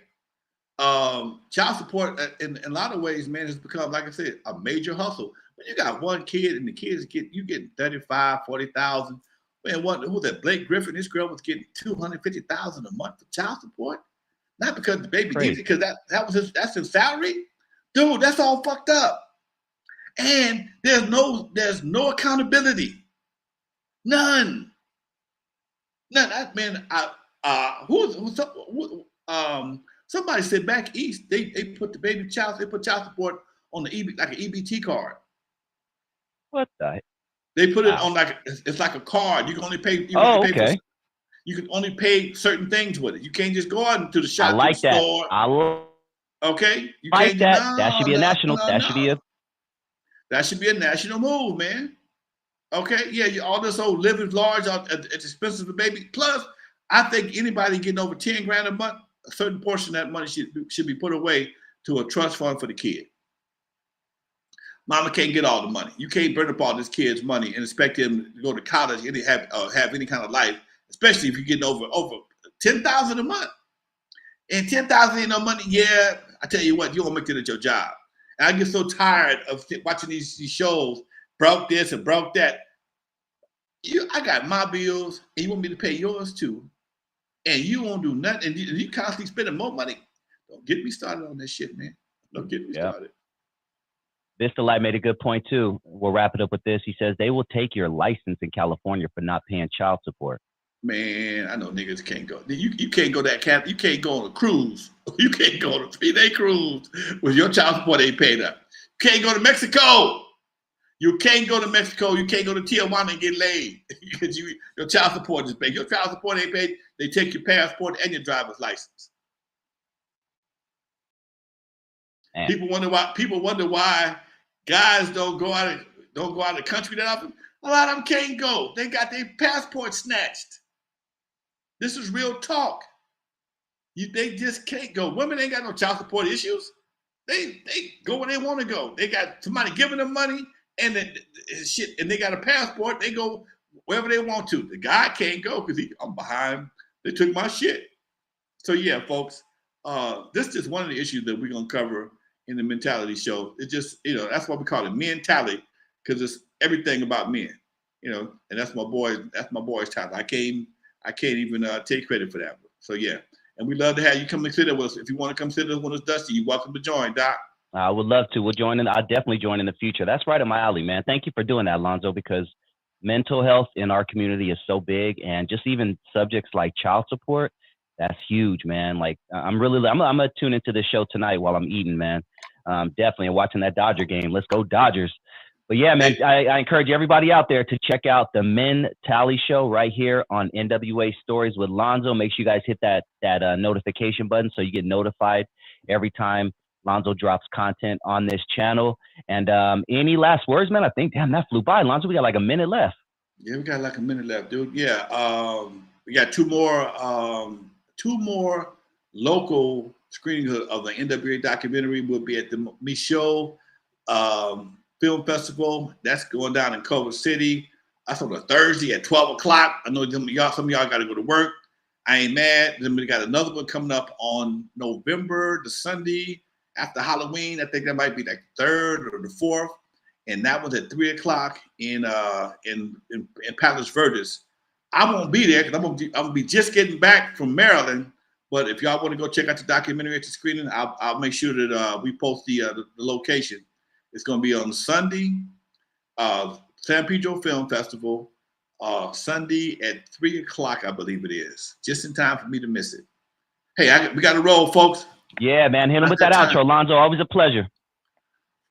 Child support, in a lot of ways, man, has become, like I said, a major hustle. But you got one kid, and the kids getting 35, 40,000. Man, who was that? Blake Griffin. This girl was getting 250,000 a month for child support. Not because the baby needs it, because that's his salary. Dude, that's all fucked up. And there's no accountability. None. Man, somebody said back east they put child support on the like an EBT card. What the heck? They put it on it's like a card. You can only pay. You can only pay certain things with it. You can't just go out into the shop, to the store. Okay, you like can't. That. That should be a national. That should be a national move, man. Okay, yeah, all this old living large at expensive for baby. Plus, I think anybody getting over 10 grand a month, a certain portion of that money should be put away to a trust fund for the kid. Mama can't get all the money. You can't burn up all this kid's money and expect him to go to college and have any kind of life, especially if you're getting over 10,000 a month. And 10,000 ain't no money. Yeah, I tell you what, you won't make it at your job. And I get so tired of watching these shows. Broke this and broke that. I got my bills, and you want me to pay yours too, and you won't do nothing, and you constantly spending more money. Don't get me started on this shit, man. Don't get me started. Mr. Light made a good point too. We'll wrap it up with this. He says they will take your license in California for not paying child support. Man, I know niggas can't go. You can't go that camp. You can't go on a cruise. You can't go on a 3-day cruise with your child support ain't paid up. You can't go to Mexico. You can't go to Mexico. You can't go to Tijuana and get laid because your child support is paid. Your child support ain't paid. They take your passport and your driver's license. Man. People wonder why guys don't go out of the country that often. A lot of them can't go. They got their passport snatched. This is real talk. They just can't go. Women ain't got no child support issues. They go where they want to go. They got somebody giving them money. And they got a passport. They go wherever they want to. The guy can't go because I'm behind. They took my shit. So yeah, folks, this is one of the issues that we're gonna cover in the Mentality Show. It's just that's why we call it Mentality, because it's everything about men. And that's my boy's title. I can't even take credit for that. So yeah, and we love to have you come and sit with us. If you want to come sit with us when it's dusty, you're welcome to join, Doc. I would love to. We'll join in. I'll definitely join in the future. That's right up my alley, man. Thank you for doing that, Lonzo, because mental health in our community is so big, and just even subjects like child support, that's huge, man. Like I'm gonna tune into this show tonight while I'm eating, man. Definitely watching that Dodger game. Let's go Dodgers. But yeah, man, I encourage everybody out there to check out the Mentality Show right here on N.W.A. Stories with Lonzo. Make sure you guys hit that notification button so you get notified every time Lonzo drops content on this channel. And any last words, man? I think, damn, that flew by. Lonzo, we got like a minute left. Yeah, we got like a minute left, dude. Yeah, we got two more local screenings of the N.W.A. documentary. We'll be at the Michaud Film Festival. That's going down in Culver City. That's on a Thursday at 12 o'clock. I know some of y'all got to go to work. I ain't mad. Then we got another one coming up on November, the Sunday after Halloween. I think that might be like the 3rd or the 4th. And that was at 3 o'clock in Palos Verdes. I won't be there because I'm gonna be just getting back from Maryland. But if y'all want to go check out the documentary at the screening, I'll make sure that we post the location. It's gonna be on Sunday, San Pedro Film Festival, Sunday at 3 o'clock, I believe it is. Just in time for me to miss it. Hey, we got to roll, folks. Yeah, man. Hit him with that outro, Lonzo. Always a pleasure.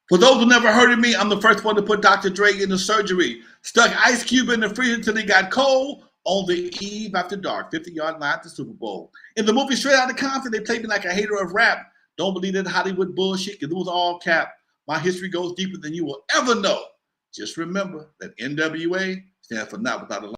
For those who never heard of me, I'm the first one to put Dr. Dre in the surgery. Stuck Ice Cube in the freezer until he got cold on the eve after dark, 50-yard line at the Super Bowl. In the movie Straight Outta Compton, they played me like a hater of rap. Don't believe that Hollywood bullshit, because it was all cap. My history goes deeper than you will ever know. Just remember that N.W.A. stands for Not Without a Line.